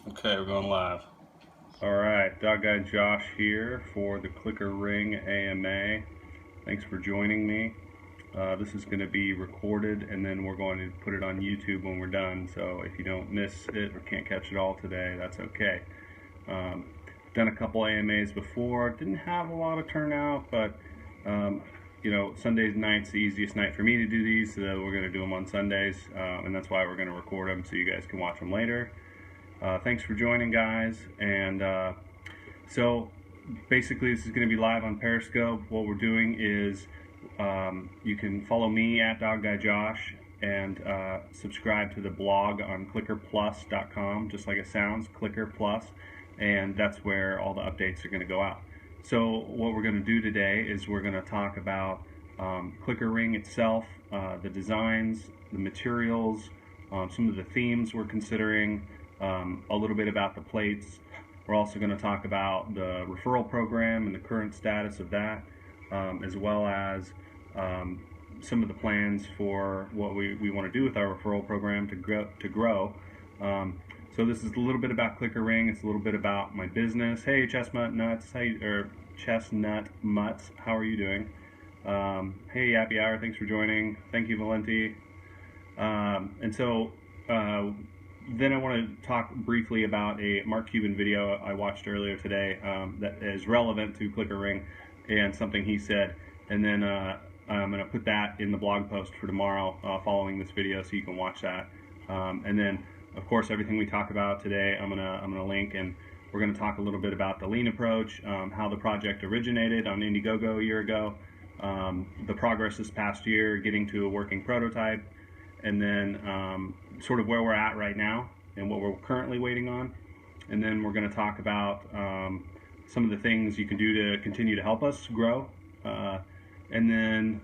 Okay, we're going live. All right, Dog Guy Josh here for the Clicker Ring AMA. Thanks for joining me. This is going to be recorded and then we're going to put it on YouTube when we're done. So if you don't miss it or can't catch it all today, that's okay. Done a couple AMAs before. Didn't have a lot of turnout, but Sundays night's the easiest night for me to do these, so we're going to do them on Sundays, and that's why we're going to record them so you guys can watch them later. Thanks for joining, guys. And so basically this is going to be live on Periscope. What we're doing is you can follow me at Dog Guy Josh and subscribe to the blog on clickerplus.com, just like it sounds, Clicker Plus, and that's where all the updates are going to go out. So what we're going to do today is we're going to talk about Clicker Ring itself, the designs, the materials, some of the themes we're considering, a little bit about the plates. We're also going to talk about the referral program and the current status of that, as well as some of the plans for what we want to do with our referral program to grow. So this is a little bit about Clicker Ring. It's a little bit about my business. Hey, Chestnut Nuts, Chestnut Mutts, how are you doing? Hey, Yappy Hour, thanks for joining. Thank you, Valenti. Then I want to talk briefly about a Mark Cuban video I watched earlier today that is relevant to Clicker Ring and something he said. And then I'm going to put that in the blog post for tomorrow following this video, so you can watch that. And then, of course, everything we talk about today, I'm gonna link, and we're going to talk a little bit about the lean approach, how the project originated on Indiegogo a year ago, the progress this past year, getting to a working prototype, and then sort of where we're at right now and what we're currently waiting on. And then we're going to talk about some of the things you can do to continue to help us grow. And then,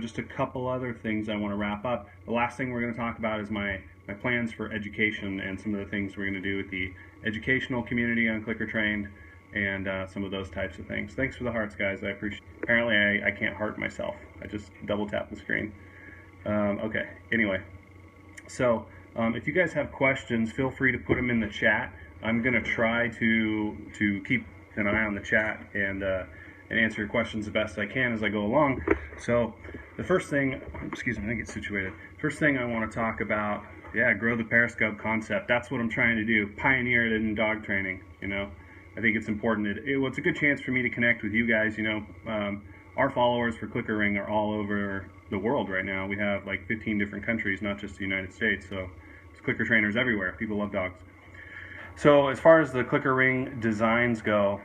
just a couple other things I want to wrap up. The last thing we're going to talk about is my plans for education and some of the things we're going to do with the educational community on Clicker Trained and some of those types of things. Thanks for the hearts, guys. I appreciate it. Apparently I can't heart myself. I just double tap the screen. Okay, anyway. So if you guys have questions, feel free to put them in the chat. I'm going to try to keep an eye on the chat and answer your questions the best I can as I go along. So the first thing, excuse me, let me get situated. First thing I want to talk about, grow the Periscope concept. That's what I'm trying to do. Pioneer it in dog training, I think it's important. It's a good chance for me to connect with you guys. Our followers for Clicker Ring are all over the world right now. We have like 15 different countries, not just the United States. So there's clicker trainers everywhere. People love dogs. So as far as the Clicker Ring designs go,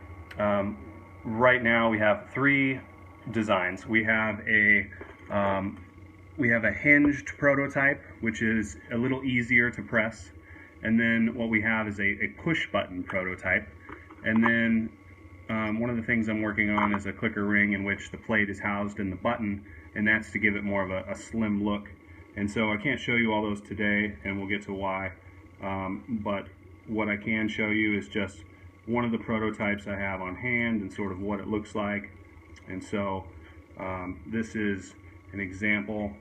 right now we have 3 designs. We have a hinged prototype, which is a little easier to press, and then what we have is a push button prototype, and then one of the things I'm working on is a Clicker Ring in which the plate is housed in the button, and that's to give it more of a slim look. And so I can't show you all those today, and we'll get to why, but what I can show you is just one of the prototypes I have on hand and sort of what it looks like. And so this is an example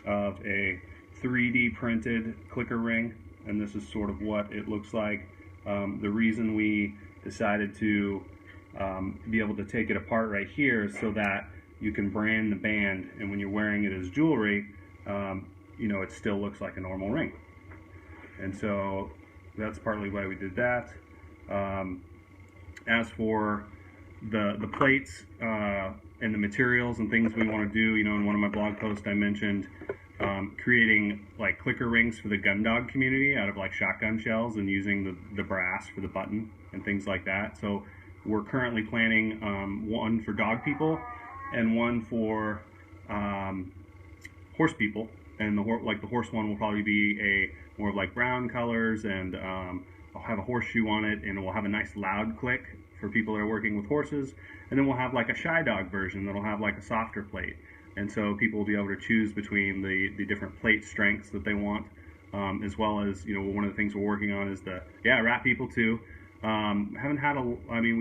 of a 3D printed Clicker Ring, and this is sort of what it looks like. The reason we decided to be able to take it apart right here is so that you can brand the band, and when you're wearing it as jewelry, it still looks like a normal ring. And so that's partly why we did that. As for the plates and the materials and things we want to do, in one of my blog posts I mentioned creating like clicker rings for the gun dog community out of like shotgun shells and using the brass for the button and things like that. So we're currently planning one for dog people and one for horse people. And the horse one will probably be more of like brown colors, and I'll have a horseshoe on it, and it will have a nice loud click for people that are working with horses. And then we'll have like a shy dog version that'll have like a softer plate. And so people will be able to choose between the different plate strengths that they want, as well as, one of the things we're working on is rat people too. We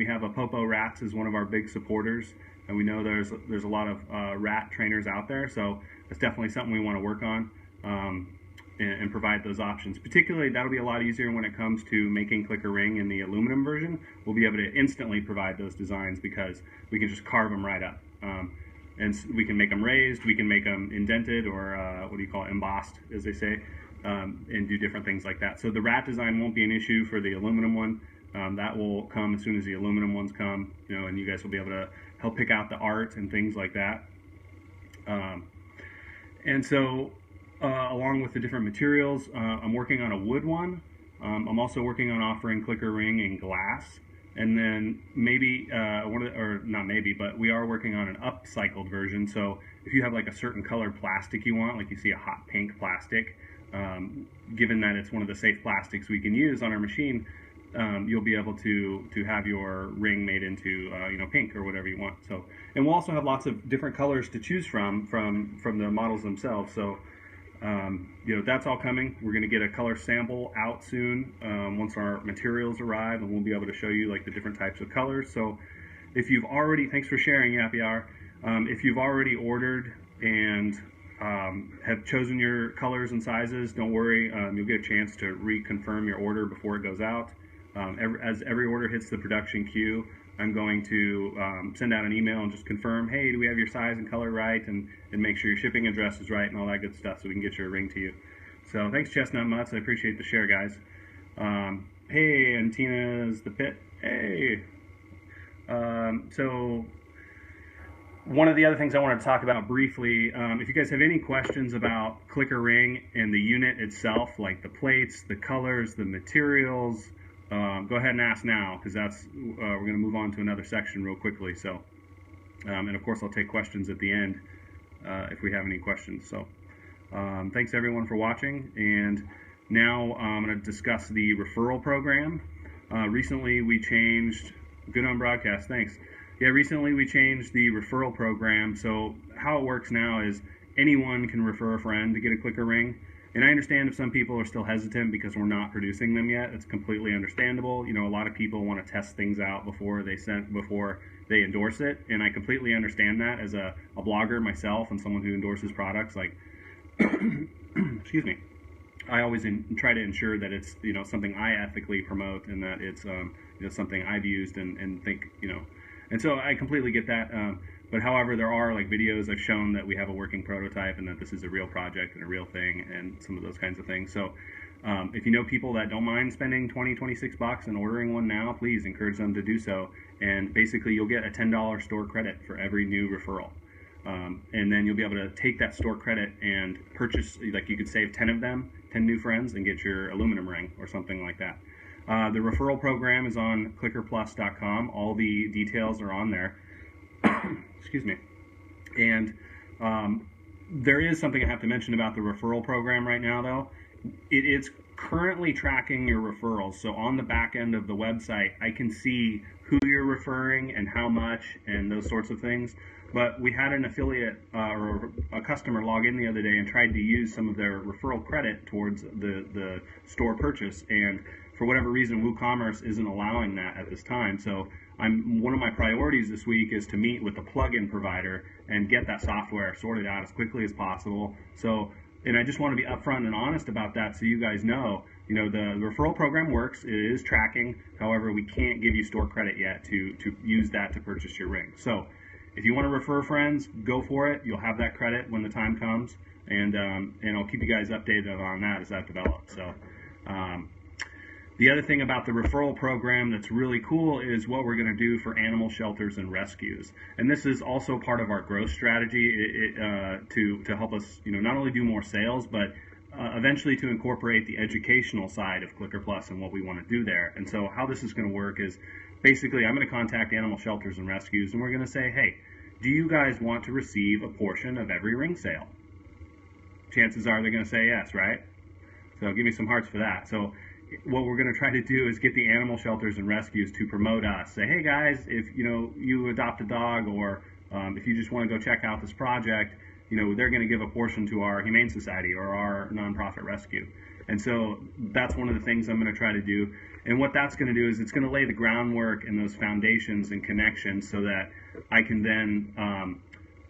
have a Popo Rats as one of our big supporters, and we know there's a lot of rat trainers out there, so it's definitely something we want to work on. and provide those options. Particularly, that'll be a lot easier when it comes to making Clicker Ring in the aluminum version. We'll be able to instantly provide those designs because we can just carve them right up. And we can make them raised, we can make them indented, or what do you call it, embossed, as they say, and do different things like that. So the rat design won't be an issue for the aluminum one. That will come as soon as the aluminum ones come, and you guys will be able to help pick out the art and things like that. And so, along with the different materials, I'm working on a wood one. I'm also working on offering Clicker Ring in glass. And then maybe, not maybe, but we are working on an upcycled version. So if you have like a certain colored plastic you want, like you see a hot pink plastic, given that it's one of the safe plastics we can use on our machine, you'll be able to have your ring made into pink or whatever you want. So, and we'll also have lots of different colors to choose from the models themselves. So that's all coming. We're going to get a color sample out soon once our materials arrive, and we'll be able to show you like the different types of colors. So if you've already, thanks for sharing, Yappy Hour. If you've already ordered and have chosen your colors and sizes, don't worry, you'll get a chance to reconfirm your order before it goes out. As every order hits the production queue, I'm going to send out an email and just confirm, hey, do we have your size and color right, and make sure your shipping address is right and all that good stuff so we can get your ring to you. So thanks, Chestnut Mutts. I appreciate the share, guys. Hey, and Tina's the pit. Hey. So one of the other things I wanted to talk about briefly, if you guys have any questions about Clicker Ring and the unit itself, like the plates, the colors, the materials, go ahead and ask now, because that's we're going to move on to another section real quickly. So, and of course I'll take questions at the end if we have any questions. So, thanks everyone for watching. And now I'm going to discuss the referral program. Recently we changed. Good on broadcast. Thanks. Yeah, recently we changed the referral program. So how it works now is anyone can refer a friend to get a Clicker Ring. And I understand if some people are still hesitant because we're not producing them yet. It's completely understandable. A lot of people want to test things out before they endorse it, and I completely understand that as a blogger myself and someone who endorses products. Like, excuse me, I always try to ensure that it's something I ethically promote and that it's something I've used and think and so I completely get that. But however, there are like videos I've shown that we have a working prototype and that this is a real project and a real thing and some of those kinds of things. So if you know people that don't mind spending $26 and ordering one now, please encourage them to do so. And basically you'll get a $10 store credit for every new referral. And then you'll be able to take that store credit and purchase, like you could save 10 of them, 10 new friends, and get your aluminum ring or something like that. The referral program is on clickerplus.com. All the details are on there. Excuse me. And there is something I have to mention about the referral program right now, though. It is currently tracking your referrals. So on the back end of the website, I can see who you're referring and how much and those sorts of things. But we had an affiliate or a customer log in the other day and tried to use some of their referral credit towards the store purchase. And for whatever reason, WooCommerce isn't allowing that at this time. So one of my priorities this week is to meet with the plugin provider and get that software sorted out as quickly as possible. So, and I just want to be upfront and honest about that so you guys know, the referral program works. It is tracking. However, we can't give you store credit yet to use that to purchase your ring. So if you want to refer friends, go for it. You'll have that credit when the time comes, and I'll keep you guys updated on that as that develops. So. The other thing about the referral program that's really cool is what we're going to do for animal shelters and rescues. And this is also part of our growth strategy to help us, not only do more sales, but eventually to incorporate the educational side of Clicker Plus and what we want to do there. And so how this is going to work is basically I'm going to contact animal shelters and rescues, and we're going to say, hey, do you guys want to receive a portion of every ring sale? Chances are they're going to say yes, right? So give me some hearts for that. So what we're going to try to do is get the animal shelters and rescues to promote us. Say, hey guys, if you adopt a dog, or if you just want to go check out this project, they're going to give a portion to our Humane Society or our nonprofit rescue. And so that's one of the things I'm going to try to do. And what that's going to do is it's going to lay the groundwork and those foundations and connections so that I can then,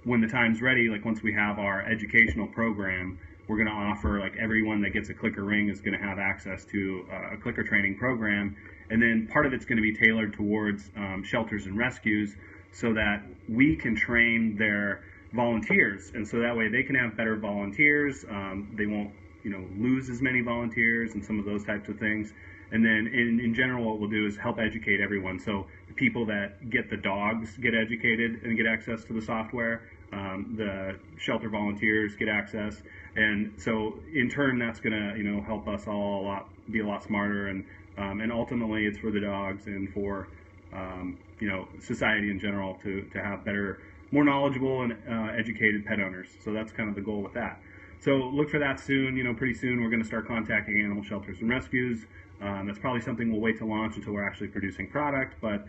when the time's ready, like once we have our educational program, we're going to offer, like, everyone that gets a clicker ring is going to have access to a clicker training program. And then part of it's going to be tailored towards shelters and rescues so that we can train their volunteers. And so that way they can have better volunteers. They won't, lose as many volunteers and some of those types of things. And then in general, what we'll do is help educate everyone. So the people that get the dogs get educated and get access to the software. The shelter volunteers get access. And so in turn, that's going to, help us all be a lot smarter. And ultimately, it's for the dogs and for, society in general to have better, more knowledgeable and educated pet owners. So that's kind of the goal with that. So look for that soon. Pretty soon we're going to start contacting animal shelters and rescues. That's probably something we'll wait to launch until we're actually producing product, but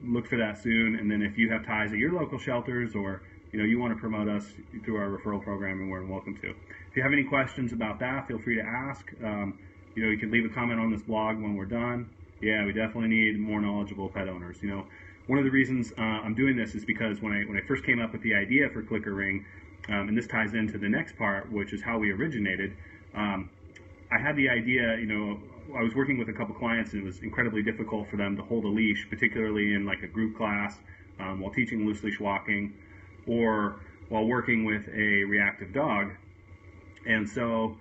look for that soon. And then if you have ties at your local shelters, or you want to promote us through our referral program, and we're welcome to. If you have any questions about that, feel free to ask. You can leave a comment on this blog when we're done. Yeah, we definitely need more knowledgeable pet owners. One of the reasons I'm doing this is because when I first came up with the idea for Clicker Ring, and this ties into the next part, which is how we originated. I had the idea, I was working with a couple clients, and it was incredibly difficult for them to hold a leash, particularly in like a group class, while teaching loose leash walking, or while working with a reactive dog. And so,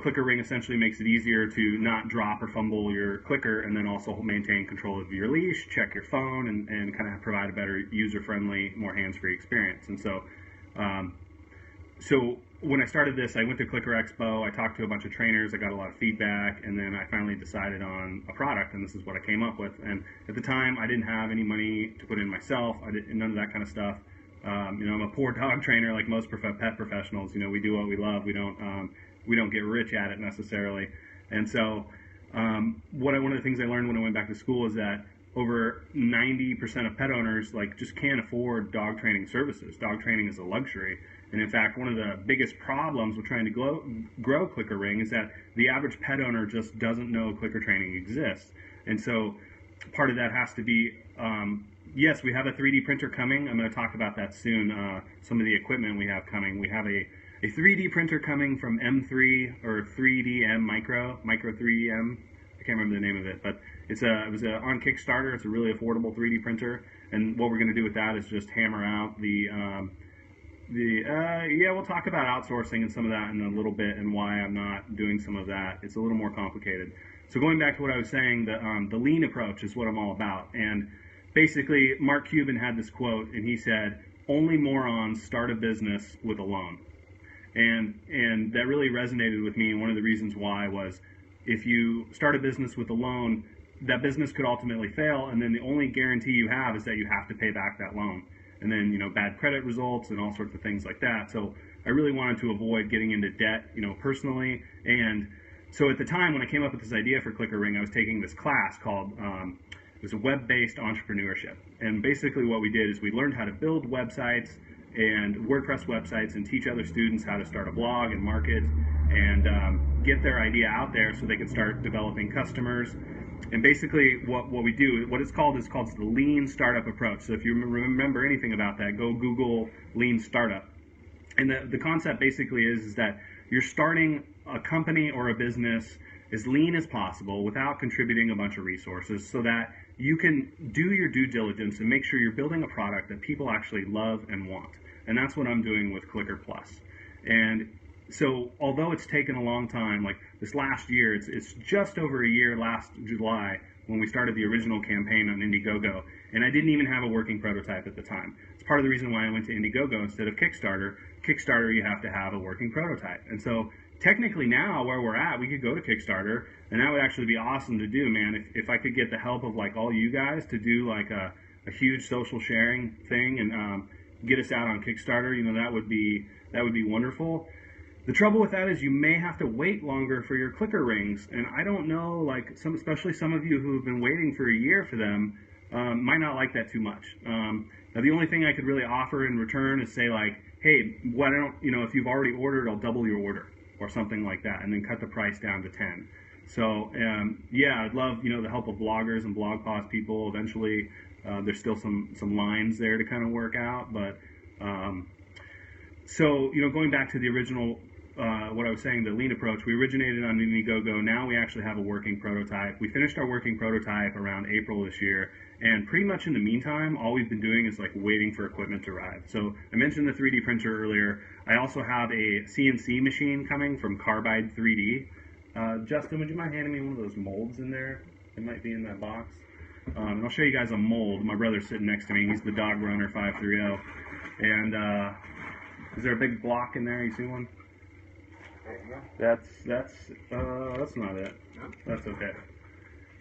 Clicker Ring essentially makes it easier to not drop or fumble your clicker, and then also maintain control of your leash, check your phone, and kind of provide a better user-friendly, more hands-free experience. And so, so when I started this, I went to Clicker Expo, I talked to a bunch of trainers, I got a lot of feedback, and then I finally decided on a product, and this is what I came up with. And at the time, I didn't have any money to put in myself, none of that kind of stuff. I'm a poor dog trainer like most pet professionals. We do what we love. We don't get rich at it necessarily. And so one of the things I learned when I went back to school is that over 90% of pet owners just can't afford dog training services. Dog training is a luxury. And in fact, one of the biggest problems with trying to grow Clicker Ring is that the average pet owner just doesn't know clicker training exists. And so part of that has to be, yes, we have a 3D printer coming. I'm going to talk about that soon, some of the equipment we have coming. We have a 3D printer coming from M3 or 3DM Micro 3DM. I can't remember the name of it, but it was on Kickstarter. It's a really affordable 3D printer, and what we're going to do with that is just hammer out we'll talk about outsourcing and some of that in a little bit, and why I'm not doing some of that. It's a little more complicated. So going back to what I was saying, the lean approach is what I'm all about. And basically, Mark Cuban had this quote, and he said, "Only morons start a business with a loan." And that really resonated with me, and one of the reasons why was, if you start a business with a loan, that business could ultimately fail, and then the only guarantee you have is that you have to pay back that loan. And then, bad credit results and all sorts of things like that. So I really wanted to avoid getting into debt, personally. And so at the time when I came up with this idea for Clicker Ring, I was taking this class called, it was a web-based entrepreneurship. And basically what we did is we learned how to build websites and WordPress websites, and teach other students how to start a blog and market and get their idea out there so they can start developing customers. And basically what we do, what it's called is called the lean startup approach. So if you remember anything about that, go Google lean startup. And the concept basically is that you're starting a company or a business as lean as possible without contributing a bunch of resources, so that you can do your due diligence and make sure you're building a product that people actually love and want. And that's what I'm doing with Clicker Plus. And so although it's taken a long time, like this last year, it's just over a year, last July, when we started the original campaign on Indiegogo, and I didn't even have a working prototype at the time. It's part of the reason why I went to Indiegogo instead of Kickstarter. Kickstarter, you have to have a working prototype. And so technically now, where we're at, we could go to Kickstarter, and that would actually be awesome to do, man. If I could get the help of all you guys to do a huge social sharing thing and get us out on Kickstarter, that would be wonderful. The trouble with that is you may have to wait longer for your clicker rings, and I don't know, especially some of you who have been waiting for a year for them might not like that too much. Now the only thing I could really offer in return is say hey, why don't, if you've already ordered, I'll double your order or something like that, and then cut the price down to 10. So yeah, I'd love the help of bloggers and blog post people. Eventually, there's still some lines there to kind of work out, but So, going back to the original, what I was saying, the lean approach, we originated on Indiegogo. Now we actually have a working prototype. We finished our working prototype around April this year, and pretty much in the meantime, all we've been doing is like waiting for equipment to arrive. So I mentioned the 3D printer earlier. I also have a CNC machine coming from Carbide 3D. Justin, would you mind handing me one of those molds in there? It might be in that box. And I'll show you guys a mold. My brother's sitting next to me. He's the Dog Runner 530. And is there a big block in there? You see one? That's not it. That's okay.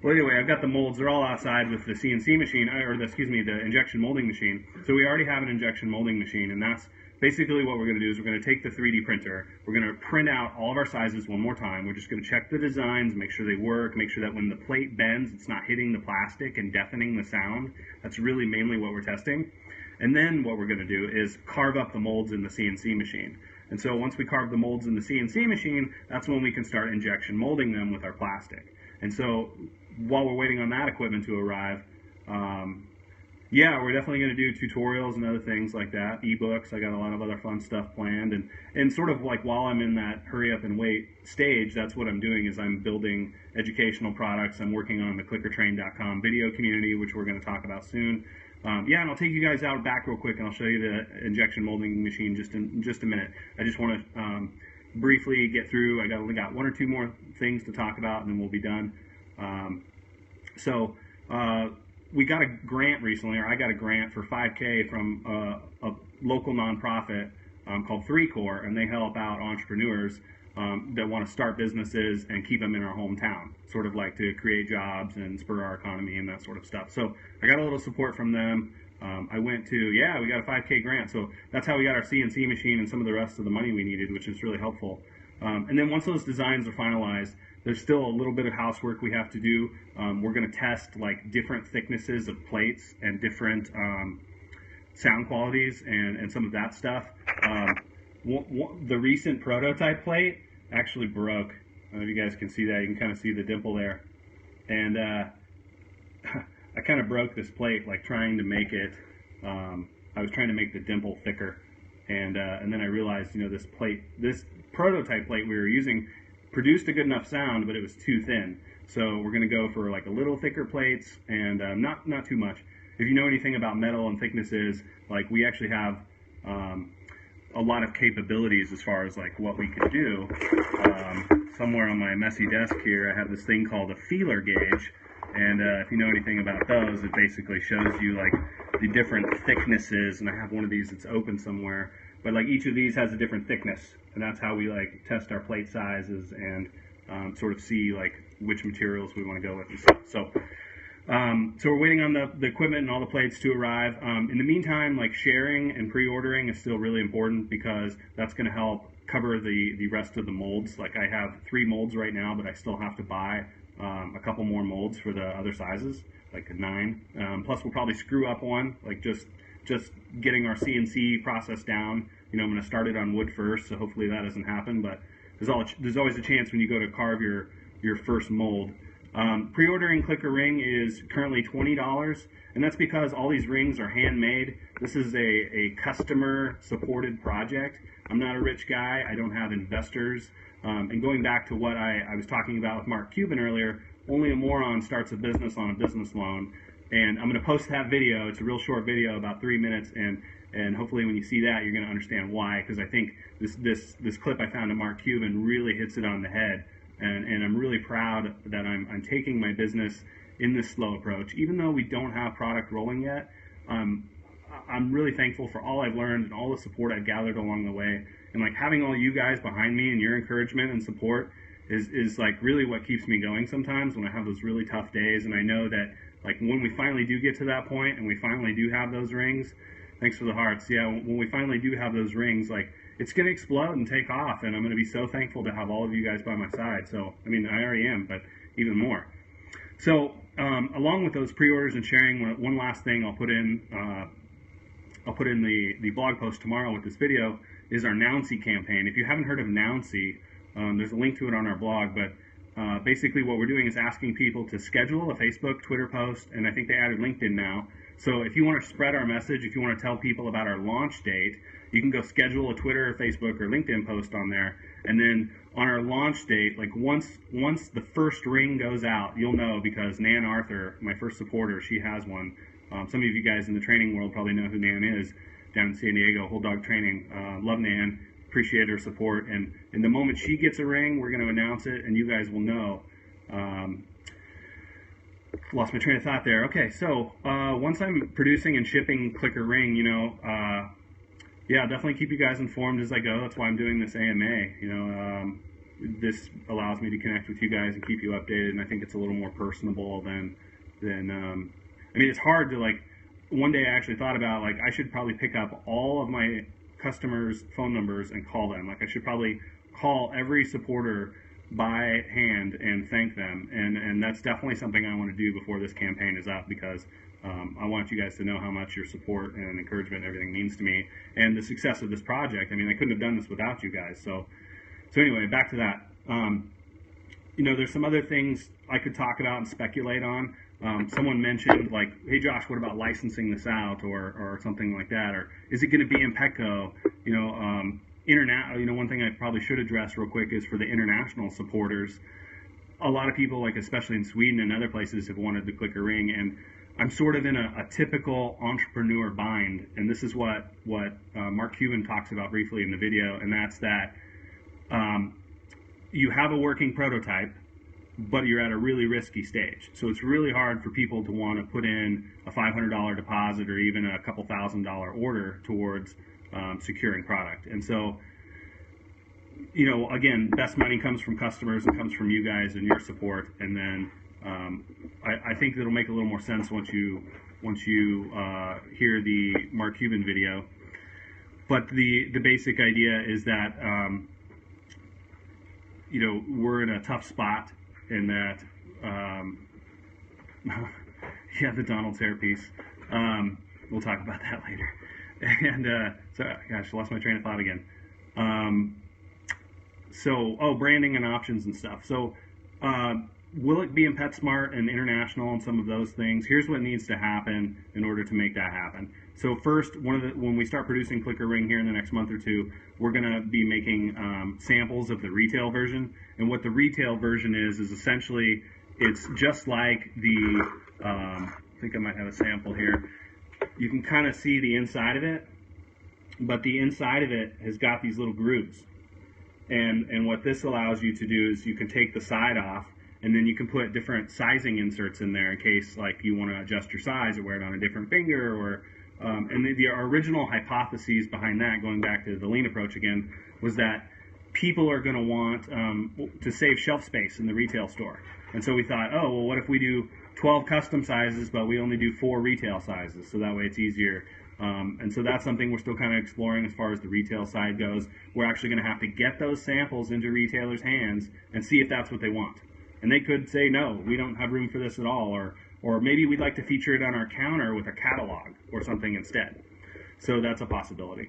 Well, anyway, I've got the molds. They're all outside with the CNC machine, the injection molding machine. So we already have an injection molding machine, and that's basically what we're going to do is we're going to take the 3D printer. We're going to print out all of our sizes one more time. We're just going to check the designs, make sure they work, make sure that when the plate bends, it's not hitting the plastic and deafening the sound. That's really mainly what we're testing. And then what we're going to do is carve up the molds in the CNC machine. And so once we carve the molds in the CNC machine, that's when we can start injection molding them with our plastic. And so while we're waiting on that equipment to arrive, yeah, we're definitely going to do tutorials and other things like that, ebooks. I got a lot of other fun stuff planned. And sort of like while I'm in that hurry up and wait stage, that's what I'm doing is I'm building educational products. I'm working on the clickertrain.com video community, which we're going to talk about soon. Yeah, and I'll take you guys out back real quick, and I'll show you the injection molding machine in just a minute. I just want to briefly get through. I got one or two more things to talk about, and then we'll be done. We got a grant recently, or I got a grant for $5K from a local nonprofit called 3Core, and they help out entrepreneurs that want to start businesses and keep them in our hometown, sort of like to create jobs and spur our economy and that sort of stuff. So I got a little support from them. We got a 5K grant. So that's how we got our CNC machine and some of the rest of the money we needed, which is really helpful. And then once those designs are finalized, there's still a little bit of housework we have to do. We're going to test like different thicknesses of plates and different sound qualities and some of that stuff. The recent prototype plate actually broke. I don't know if you guys can see that. You can kind of see the dimple there. And I kind of broke this plate like trying to make it, I was trying to make the dimple thicker. And then I realized, this prototype plate we were using produced a good enough sound, but it was too thin. So we're going to go for like a little thicker plates and not too much. If you know anything about metal and thicknesses, like we actually have a lot of capabilities as far as like what we can do. Somewhere on my messy desk here, I have this thing called a feeler gauge. And if you know anything about those, it basically shows you like the different thicknesses. And I have one of these that's open somewhere. But like each of these has a different thickness. And that's how we like test our plate sizes and sort of see like which materials we want to go with and stuff. So we're waiting on the equipment and all the plates to arrive. In the meantime, like sharing and pre-ordering is still really important because that's going to help cover the rest of the molds. Like I have 3 molds right now, but I still have to buy a couple more molds for the other sizes, like a 9. Plus we'll probably screw up one, like just getting our CNC process down. I'm going to start it on wood first, so hopefully that doesn't happen. But there's always a chance when you go to carve your first mold. Pre-ordering Clicker Ring is currently $20, and that's because all these rings are handmade. This is a customer-supported project. I'm not a rich guy. I don't have investors. And going back to what I was talking about with Mark Cuban earlier, only a moron starts a business on a business loan. And I'm going to post that video. It's a real short video, about 3 minutes, and hopefully when you see that, you're going to understand why. Because I think this clip I found of Mark Cuban really hits it on the head. And I'm really proud that I'm taking my business in this slow approach. Even though we don't have product rolling yet, I'm really thankful for all I've learned and all the support I've gathered along the way. And like having all you guys behind me and your encouragement and support is like really what keeps me going sometimes when I have those really tough days. And I know that like when we finally do get to that point and we finally do have those rings, thanks for the hearts. Yeah, when we finally do have those rings, like it's going to explode and take off, and I'm going to be so thankful to have all of you guys by my side. So, I mean, I already am, but even more. So, along with those pre-orders and sharing, one last thing I'll put in the blog post tomorrow with this video is our Nouncy campaign. If you haven't heard of Nouncy, there's a link to it on our blog, but basically what we're doing is asking people to schedule a Facebook, Twitter post, and I think they added LinkedIn now, So if you want to spread our message, if you want to tell people about our launch date, you can go schedule a Twitter or Facebook or LinkedIn post on there, and then on our launch date, like once the first ring goes out, you'll know, because Nan Arthur, my first supporter, she has one. Some of you guys in the training world probably know who Nan is, down in San Diego, Whole Dog Training. Love Nan, appreciate her support, and the moment she gets a ring, we're going to announce it, and you guys will know. Lost my train of thought there. Okay, so once I'm producing and shipping Clicker Ring, yeah, definitely keep you guys informed as I go. That's why I'm doing this AMA. This allows me to connect with you guys and keep you updated, and I think it's a little more personable than I mean, it's hard to, like, one day I actually thought about, like, I should probably pick up all of my customers' phone numbers and call them. Like, I should probably call every supporter by hand and thank them, and that's definitely something I want to do before this campaign is up, because I want you guys to know how much your support and encouragement and everything means to me, and the success of this project. I mean, I couldn't have done this without you guys. So anyway, back to that. There's some other things I could talk about and speculate on. Someone mentioned, like, hey Josh, what about licensing this out, or something like that, or is it going to be in Petco? One thing I probably should address real quick is for the international supporters. A lot of people, like especially in Sweden and other places, have wanted the Clicker Ring, and I'm sort of in a typical entrepreneur bind, and this is what Mark Cuban talks about briefly in the video, and that's that you have a working prototype, but you're at a really risky stage. So it's really hard for people to want to put in a $500 deposit or even a couple $1,000 order towards securing product. And so, again, best money comes from customers and comes from you guys and your support. And then I think it'll make a little more sense once you hear the Mark Cuban video. But the basic idea is that we're in a tough spot, in that yeah, the Donald's hairpiece. We'll talk about that later. And gosh, I lost my train of thought again. Branding and options and stuff. So will it be in PetSmart and international and some of those things? Here's what needs to happen in order to make that happen. So first, when we start producing Clicker Ring here in the next month or two, we're going to be making samples of the retail version. And what the retail version is essentially, it's just like the, I think I might have a sample here. You can kind of see the inside of it, but the inside of it has got these little grooves. And what this allows you to do is you can take the side off, and then you can put different sizing inserts in there in case, like, you want to adjust your size or wear it on a different finger, or and the original hypotheses behind that, going back to the lean approach again, was that people are going to want to save shelf space in the retail store. And so we thought, oh, well, what if we do 12 custom sizes, but we only do 4 retail sizes, so that way it's easier. And so that's something we're still kind of exploring as far as the retail side goes. We're actually going to have to get those samples into retailers' hands and see if that's what they want. And they could say, no, we don't have room for this at all, or maybe we'd like to feature it on our counter with a catalog or something instead. So that's a possibility.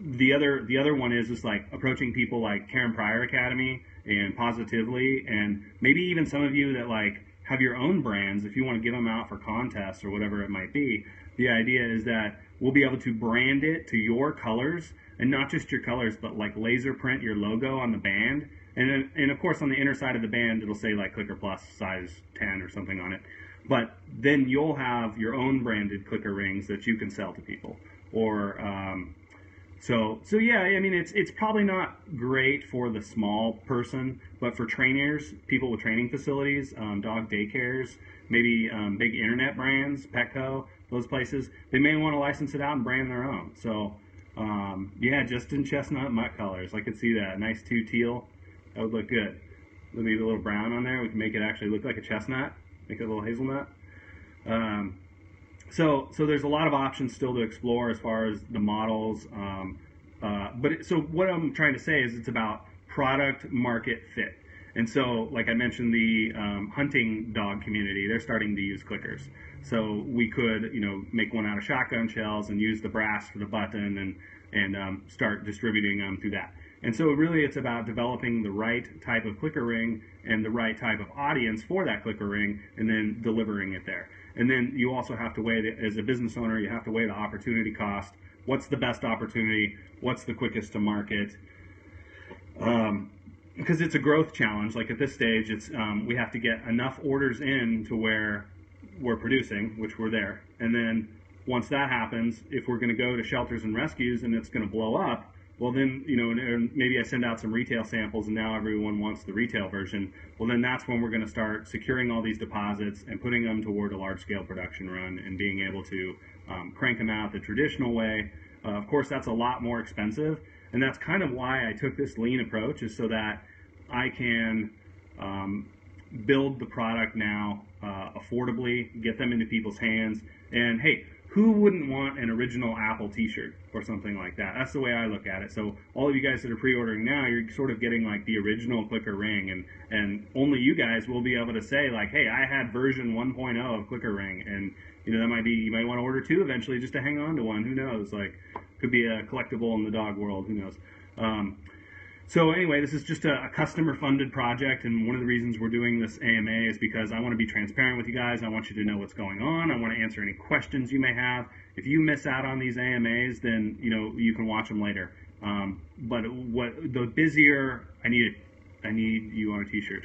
The other one is just like approaching people like Karen Pryor Academy and Positively, and maybe even some of you that like have your own brands, if you want to give them out for contests or whatever it might be. The idea is that we'll be able to brand it to your colors, and not just your colors, but like laser print your logo on the band. And of course on the inner side of the band it'll say like Clicker Plus size 10 or something on it. But then you'll have your own branded Clicker Rings that you can sell to people. Or so yeah, I mean it's probably not great for the small person, but for trainers, people with training facilities, dog daycares, maybe big internet brands, Petco, those places, they may want to license it out and brand their own. So yeah, just in chestnut mutt colors. I could see that. Nice 2 teal. That would look good. Maybe a little brown on there. We can make it actually look like a chestnut. Make it a little hazelnut. So there's a lot of options still to explore as far as the models. So what I'm trying to say is it's about product market fit. And so, like I mentioned, the hunting dog community, they're starting to use clickers. So we could, make one out of shotgun shells and use the brass for the button and start distributing them through that. And so really it's about developing the right type of clicker ring and the right type of audience for that clicker ring, and then delivering it there. And then you also have to weigh, as a business owner, you have to weigh the opportunity cost. What's the best opportunity? What's the quickest to market? Because it's a growth challenge. Like at this stage, it's we have to get enough orders in to where we're producing, which we're there. And then once that happens, if we're going to go to shelters and rescues and it's going to blow up, well then, and maybe I send out some retail samples and now everyone wants the retail version. Well then that's when we're going to start securing all these deposits and putting them toward a large-scale production run and being able to crank them out the traditional way. Of course, that's a lot more expensive, and that's kind of why I took this lean approach, is so that I can build the product now affordably, get them into people's hands, and hey, who wouldn't want an original Apple t-shirt or something like that? That's the way I look at it. So all of you guys that are pre-ordering now, you're sort of getting like the original clicker ring, and only you guys will be able to say like, hey, I had version 1.0 of clicker ring, and that might be, you might want to order two eventually just to hang on to one. Who knows? Like, could be a collectible in the dog world. Who knows? So anyway, this is just a customer-funded project, and one of the reasons we're doing this AMA is because I want to be transparent with you guys. I want you to know what's going on. I want to answer any questions you may have. If you miss out on these AMAs, then you can watch them later. But the busier, I need you on a t-shirt.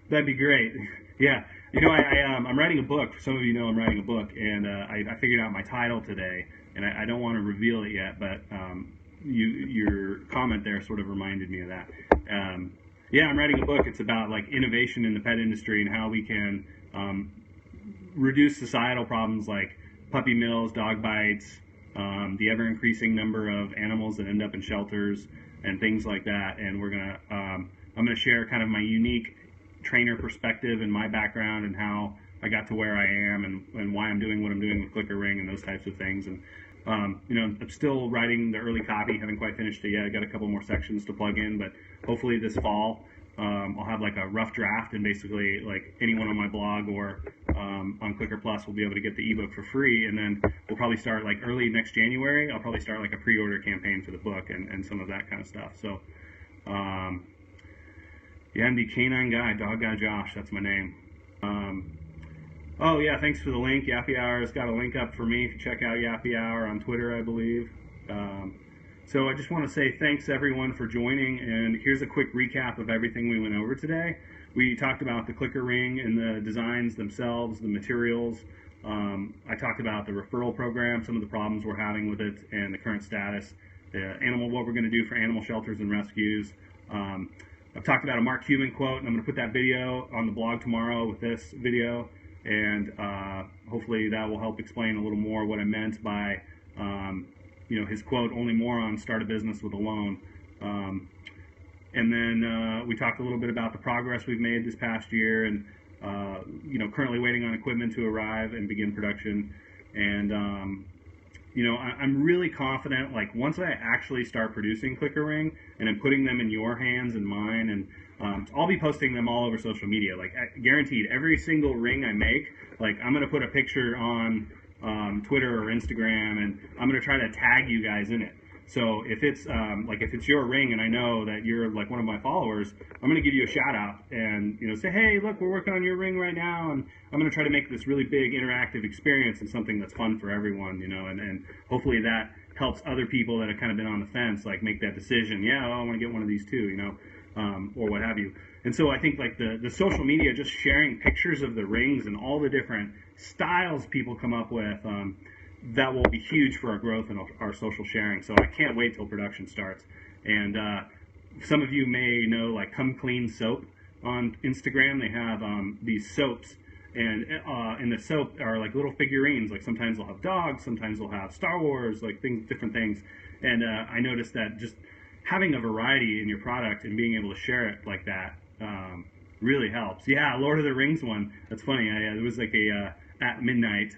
That'd be great. Yeah. I'm writing a book. Some of you know I'm writing a book, and I figured out my title today, and I don't want to reveal it yet, but your comment there sort of reminded me of that. Yeah, I'm writing a book. It's about like innovation in the pet industry and how we can reduce societal problems like puppy mills, dog bites, the ever-increasing number of animals that end up in shelters, and things like that. And I'm gonna share kind of my unique trainer perspective and my background and how I got to where I am and why I'm doing what I'm doing with Clicker Ring and those types of things. And I'm still writing the early copy, haven't quite finished it yet. I got a couple more sections to plug in, but hopefully this fall I'll have like a rough draft, and basically like anyone on my blog or on Clicker Plus will be able to get the ebook for free. And then we'll probably start like early next January. I'll probably start like a pre-order campaign for the book and some of that kind of stuff. So yeah, I'm the Canine Guy, Dog Guy Josh, that's my name. Oh yeah, thanks for the link. Yappy Hour's got a link up for me if you check out Yappy Hour on Twitter, I believe. So I just want to say thanks everyone for joining, and here's a quick recap of everything we went over today. We talked about the clicker ring and the designs themselves, the materials. I talked about the referral program, some of the problems we're having with it, and the current status. What we're going to do for animal shelters and rescues. I've talked about a Mark Cuban quote, and I'm going to put that video on the blog tomorrow with this video, and hopefully that will help explain a little more what I meant by his quote, "Only morons start a business with a loan." And then we talked a little bit about the progress we've made this past year, and currently waiting on equipment to arrive and begin production. And I'm really confident, like once I actually start producing Clicker Ring and I'm putting them in your hands and mine, and I'll be posting them all over social media, like guaranteed. Every single ring I make, like I'm gonna put a picture on Twitter or Instagram, and I'm going to try to tag you guys in it. So if it's if it's your ring and I know that you're like one of my followers, I'm going to give you a shout out and say, hey, look, we're working on your ring right now, and I'm going to try to make this really big interactive experience and something that's fun for everyone, and hopefully that helps other people that have kind of been on the fence, like make that decision. Yeah, I want to get one of these too, or what have you. And so I think like the social media, just sharing pictures of the rings and all the different styles people come up with, that will be huge for our growth and our social sharing. So I can't wait till production starts. And some of you may know like Come Clean Soap on Instagram. They have these soaps, and in the soap are like little figurines. Like sometimes they'll have dogs, sometimes they'll have Star Wars, like different things. And I noticed that just having a variety in your product and being able to share it like that really helps. Yeah, Lord of the Rings one. That's funny. There was like a at midnight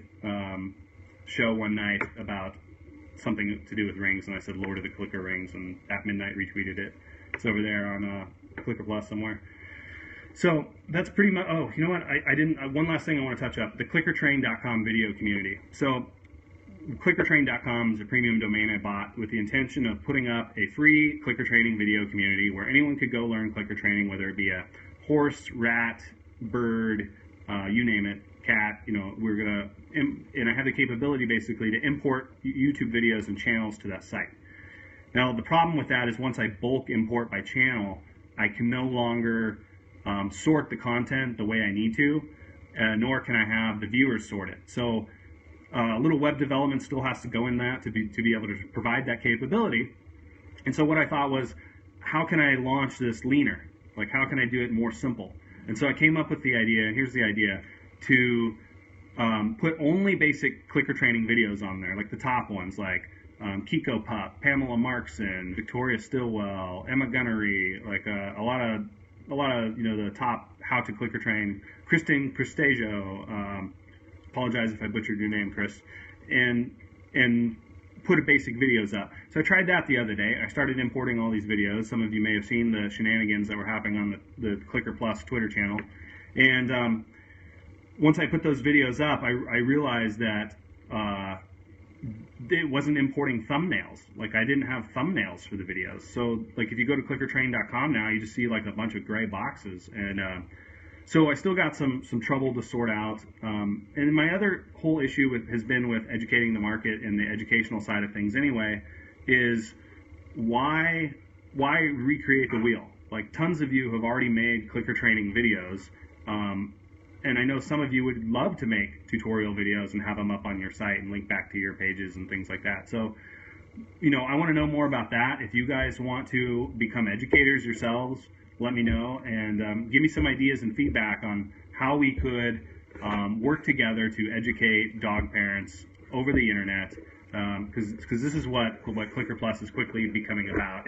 show one night about something to do with rings, and I said Lord of the Clicker Rings, and at midnight retweeted it. It's over there on Clicker Plus somewhere. So that's pretty much. Oh, you know what? I didn't. One last thing I want to touch up: the clickertrain.com video community. So clickertrain.com is a premium domain I bought with the intention of putting up a free clicker training video community where anyone could go learn clicker training, whether it be a horse, rat, bird, you name it, cat. We're gonna, and I have the capability basically to import YouTube videos and channels to that site. Now the problem with that is once I bulk import by channel, I can no longer sort the content the way I need to, nor can I have the viewers sort it. So a little web development still has to go in that to be able to provide that capability. And so what I thought was, how can I launch this leaner? Like, how can I do it more simple? And so I came up with the idea, and here's the idea, to put only basic clicker training videos on there, like the top ones, like Kiko Pup, Pamela Markson, Victoria Stillwell, Emma Gunnery, like a lot of the top how to clicker train, Kristen Cristajo, apologize if I butchered your name, Chris, and put basic videos up. So I tried that the other day. I started importing all these videos. Some of you may have seen the shenanigans that were happening on the Clicker Plus Twitter channel. And once I put those videos up, I realized that it wasn't importing thumbnails. Like, I didn't have thumbnails for the videos. So like, if you go to clickertrain.com now, you just see like a bunch of gray boxes. And so I still got some trouble to sort out. And my other whole issue has been with educating the market and the educational side of things anyway, is why recreate the wheel? Like, tons of you have already made clicker training videos. And I know some of you would love to make tutorial videos and have them up on your site and link back to your pages and things like that. So, I want to know more about that. If you guys want to become educators yourselves, let me know, and give me some ideas and feedback on how we could work together to educate dog parents over the internet, because this is what Clicker Plus is quickly becoming about.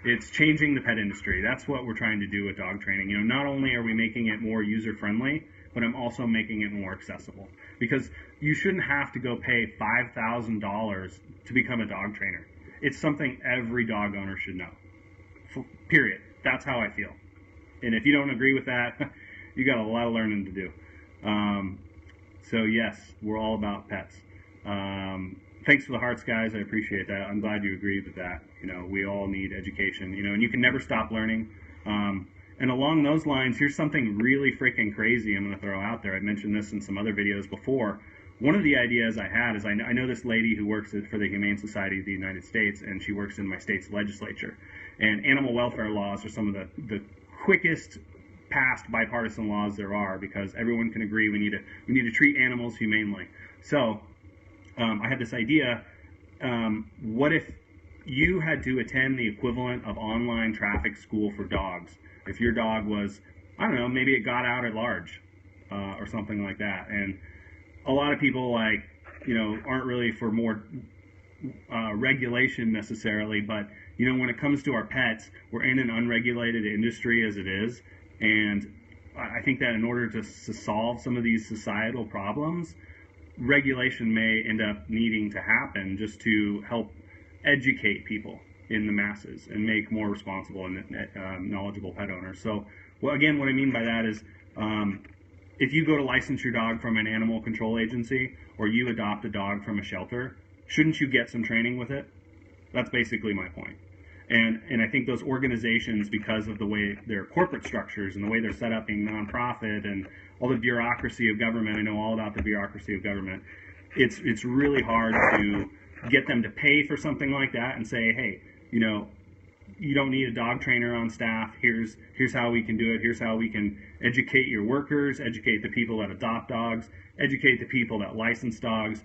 It's changing the pet industry. That's what we're trying to do with dog training. Not only are we making it more user-friendly, but I'm also making it more accessible. Because you shouldn't have to go pay $5,000 to become a dog trainer. It's something every dog owner should know. Period. That's how I feel. And if you don't agree with that, you got a lot of learning to do. So yes, we're all about pets. Thanks for the hearts, guys. I appreciate that. I'm glad you agreed with that. We all need education, and you can never stop learning. And along those lines, here's something really freaking crazy I'm going to throw out there. I mentioned this in some other videos before. One of the ideas I had is I know this lady who works for the Humane Society of the United States, and she works in my state's legislature. And animal welfare laws are some of the quickest passed bipartisan laws there are, because everyone can agree we need to treat animals humanely. So I had this idea. What if you had to attend the equivalent of online traffic school for dogs? If your dog was, I don't know, maybe it got out at large or something like that. And a lot of people aren't really for more regulation necessarily, but when it comes to our pets, we're in an unregulated industry as it is, and I think that in order to solve some of these societal problems, regulation may end up needing to happen just to help educate people in the masses and make more responsible and knowledgeable pet owners. So, what I mean by that is, if you go to license your dog from an animal control agency, or you adopt a dog from a shelter, shouldn't you get some training with it? That's basically my point. And I think those organizations, because of the way their corporate structures and the way they're set up being nonprofit and all the bureaucracy of government, I know all about the bureaucracy of government, it's really hard to get them to pay for something like that and say, hey, you don't need a dog trainer on staff. Here's how we can do it. Here's how we can educate your workers, educate the people that adopt dogs, educate the people that license dogs.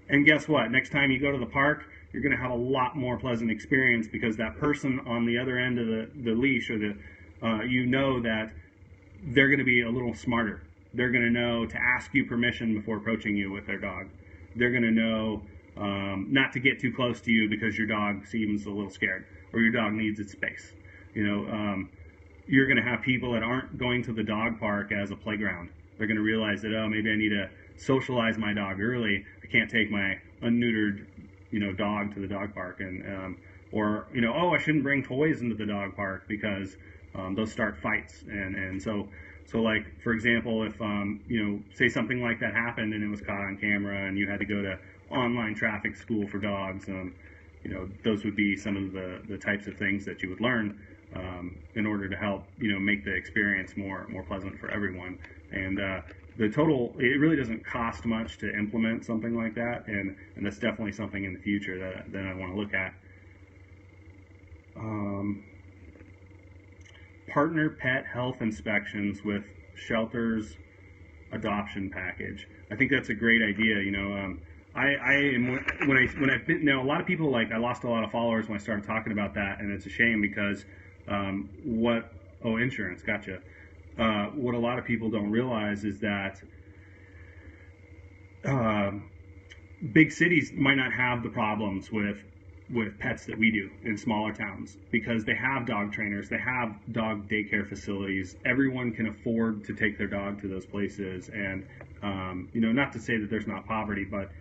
And guess what? Next time you go to the park, you're going to have a lot more pleasant experience, because that person on the other end of the leash, or that they're going to be a little smarter. They're going to know to ask you permission before approaching you with their dog. They're going to know not to get too close to you because your dog seems a little scared, or your dog needs its space. You're going to have people that aren't going to the dog park as a playground. They're going to realize that, maybe I need to socialize my dog early. I can't take my unneutered dog to the dog park, and I shouldn't bring toys into the dog park because those start fights. And so like, for example, if say something like that happened and it was caught on camera and you had to go to online traffic school for dogs. Those would be some of the types of things that you would learn in order to help make the experience more pleasant for everyone. And the total, it really doesn't cost much to implement something like that, and that's definitely something in the future that I want to look at. Partner pet health inspections with shelters adoption package. I think that's a great idea. When I've been, a lot of people, like, I lost a lot of followers when I started talking about that, and it's a shame because insurance, gotcha. What a lot of people don't realize is that big cities might not have the problems with pets that we do in smaller towns, because they have dog trainers, they have dog daycare facilities. Everyone can afford to take their dog to those places, and not to say that there's not poverty, but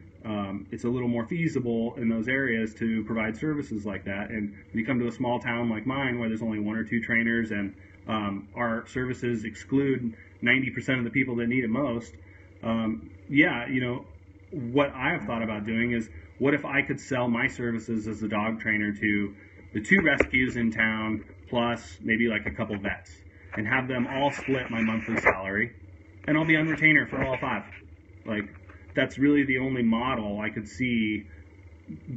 it's a little more feasible in those areas to provide services like that. And when you come to a small town like mine, where there's only 1 or 2 trainers, and our services exclude 90% of the people that need it most, what I have thought about doing is, what if I could sell my services as a dog trainer to the 2 rescues in town, plus maybe like a couple vets, and have them all split my monthly salary, and I'll be on retainer for all 5. Like, that's really the only model I could see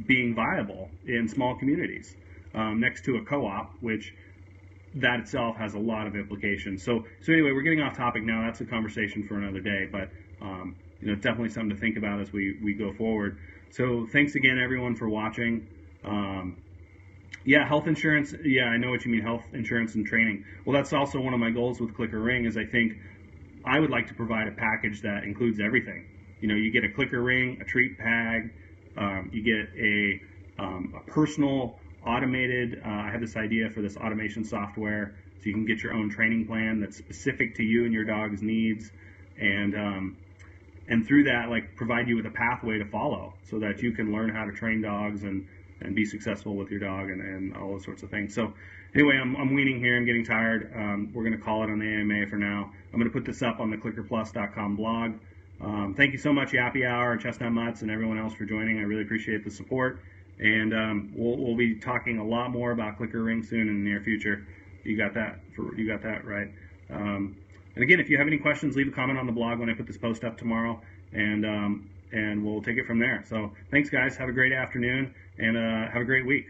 being viable in small communities, next to a co-op, which that itself has a lot of implications. So anyway, we're getting off topic now. That's a conversation for another day, but definitely something to think about as we go forward. So thanks again, everyone, for watching. Health insurance. Yeah, I know what you mean, health insurance and training. Well, that's also one of my goals with Clicker Ring, is I think I would like to provide a package that includes everything. You get a clicker ring, a treat bag, you get a personal automated, I have this idea for this automation software, so you can get your own training plan that's specific to you and your dog's needs, and through that, like, provide you with a pathway to follow so that you can learn how to train dogs and be successful with your dog and all those sorts of things. So anyway, I'm weaning here. I'm getting tired. We're going to call it on the AMA for now. I'm going to put this up on the clickerplus.com blog. Thank you so much, Yappy Hour, Chestnut Mutts, and everyone else for joining. I really appreciate the support. And we'll be talking a lot more about Clicker Ring soon in the near future. You got that right. And again, if you have any questions, leave a comment on the blog when I put this post up tomorrow, and we'll take it from there. So thanks, guys. Have a great afternoon, and have a great week.